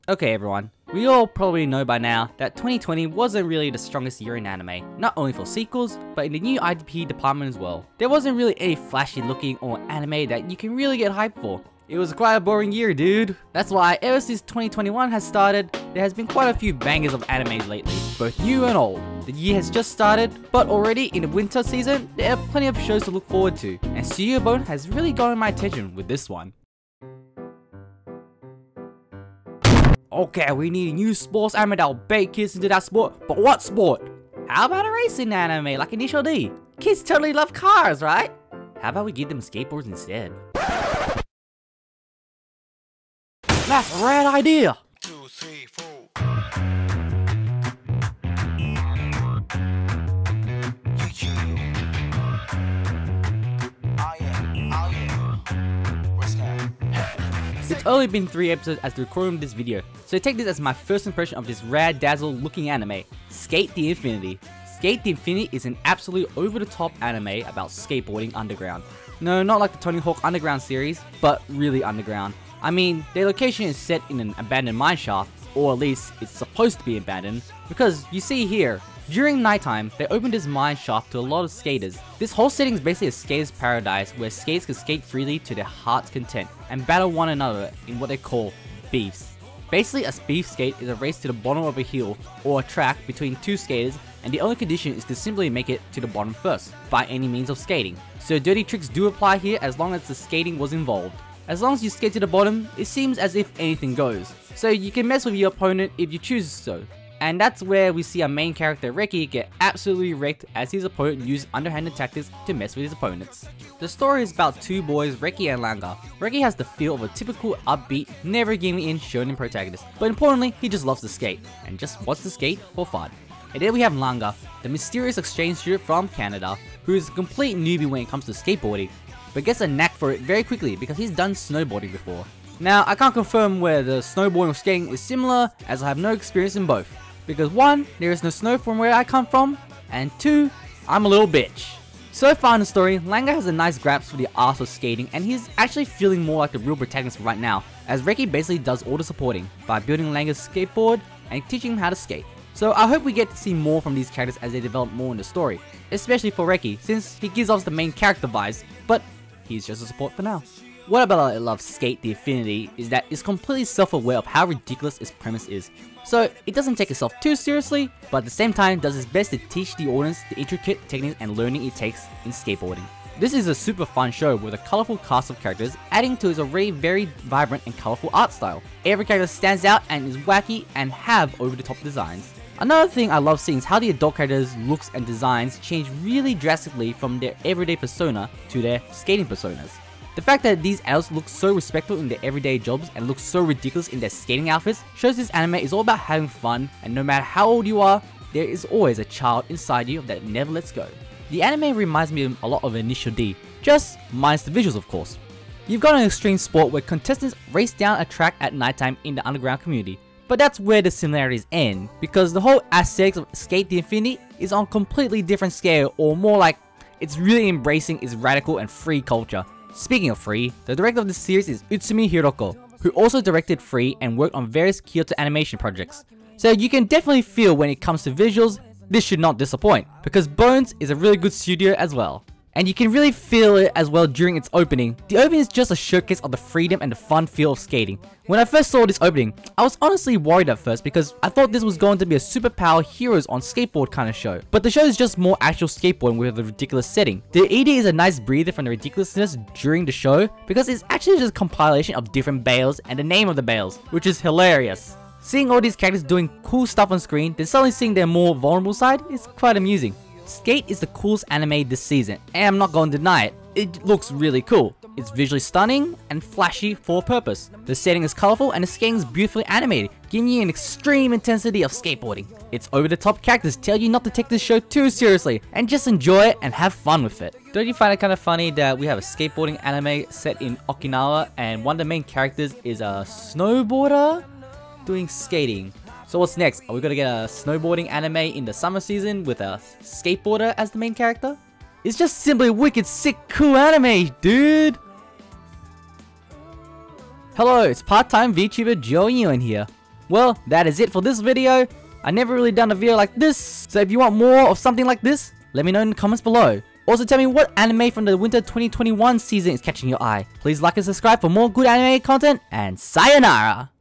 Okay everyone, we all probably know by now that 2020 wasn't really the strongest year in anime, not only for sequels, but in the new IDP department as well. There wasn't really any flashy looking or anime that you can really get hyped for. It was quite a boring year, dude. That's why ever since 2021 has started, there has been quite a few bangers of animes lately, both new and old. The year has just started, but already in the winter season, there are plenty of shows to look forward to, and Studio Bone has really gotten my attention with this one. Okay, we need a new sports anime that'll bait kids into that sport, but what sport? How about a racing anime like Initial D? Kids totally love cars, right? How about we give them skateboards instead? That's a rad idea! 2, 3, 4. It's only been 3 episodes as the recording of this video, so take this as my first impression of this rad dazzle looking anime, Skate the Infinity. Skate the Infinity is an absolute over-the-top anime about skateboarding underground. No, not like the Tony Hawk Underground series, but really underground. I mean, their location is set in an abandoned mineshaft, or at least it's supposed to be abandoned, because you see here, during nighttime, they opened this mine shaft to a lot of skaters. This whole setting is basically a skater's paradise where skaters can skate freely to their heart's content and battle one another in what they call beefs. Basically, a beef skate is a race to the bottom of a hill or a track between 2 skaters, and the only condition is to simply make it to the bottom first, by any means of skating. So dirty tricks do apply here as long as the skating was involved. As long as you skate to the bottom, it seems as if anything goes. So you can mess with your opponent if you choose so. And that's where we see our main character Reki get absolutely wrecked as his opponent used underhanded tactics to mess with his opponents. The story is about 2 boys, Reki and Langa. Reki has the feel of a typical upbeat, never giving in shonen protagonist, but importantly, he just loves to skate, and just wants to skate for fun. And then we have Langa, the mysterious exchange student from Canada, who is a complete newbie when it comes to skateboarding, but gets a knack for it very quickly because he's done snowboarding before. Now, I can't confirm whether the snowboarding or skating is similar, as I have no experience in both. Because 1, there is no snow from where I come from, and 2, I'm a little bitch. So far in the story, Langa has a nice grasp for the art of skating, and he's actually feeling more like the real protagonist right now, as Reki basically does all the supporting, by building Langa's skateboard and teaching him how to skate. So I hope we get to see more from these characters as they develop more in the story, especially for Reki, since he gives off the main character vibes, but he's just a support for now. What about I love Skate the Infinity is that it's completely self-aware of how ridiculous its premise is. So it doesn't take itself too seriously, but at the same time does its best to teach the audience the intricate techniques and learning it takes in skateboarding. This is a super fun show with a colorful cast of characters, adding to its already very vibrant and colorful art style. Every character stands out and is wacky and have over-the-top designs. Another thing I love seeing is how the adult characters' looks and designs change really drastically from their everyday persona to their skating personas. The fact that these adults look so respectful in their everyday jobs and look so ridiculous in their skating outfits shows this anime is all about having fun, and no matter how old you are, there is always a child inside you that never lets go. The anime reminds me a lot of Initial D, just minus the visuals of course. You've got an extreme sport where contestants race down a track at nighttime in the underground community, but that's where the similarities end, because the whole aesthetics of Skate the Infinity is on a completely different scale, or more like it's really embracing its radical and free culture. Speaking of Free, the director of this series is Utsumi Hiroko, who also directed Free and worked on various Kyoto animation projects. So you can definitely feel when it comes to visuals, this should not disappoint, because Bones is a really good studio as well. And you can really feel it as well during its opening. The opening is just a showcase of the freedom and the fun feel of skating. When I first saw this opening, I was honestly worried at first because I thought this was going to be a superpower heroes on skateboard kind of show. But the show is just more actual skateboarding with a ridiculous setting. The ED is a nice breather from the ridiculousness during the show because it's actually just a compilation of different bales and the name of the bales, which is hilarious. Seeing all these characters doing cool stuff on screen, then suddenly seeing their more vulnerable side is quite amusing. Skate is the coolest anime this season, and I'm not going to deny it. It looks really cool. It's visually stunning and flashy for a purpose. The setting is colorful and the skating is beautifully animated, giving you an extreme intensity of skateboarding. Its over-the-top characters tell you not to take this show too seriously and just enjoy it and have fun with it. Don't you find it kind of funny that we have a skateboarding anime set in Okinawa and one of the main characters is a snowboarder doing skating? So what's next? Are we gonna get a snowboarding anime in the summer season with a skateboarder as the main character? It's just simply wicked sick cool anime, dude! Hello, it's part-time VTuber Joe Ewan here. Well, that is it for this video. I never really done a video like this, so if you want more of something like this, let me know in the comments below. Also tell me what anime from the winter 2021 season is catching your eye. Please like and subscribe for more good anime content, and sayonara!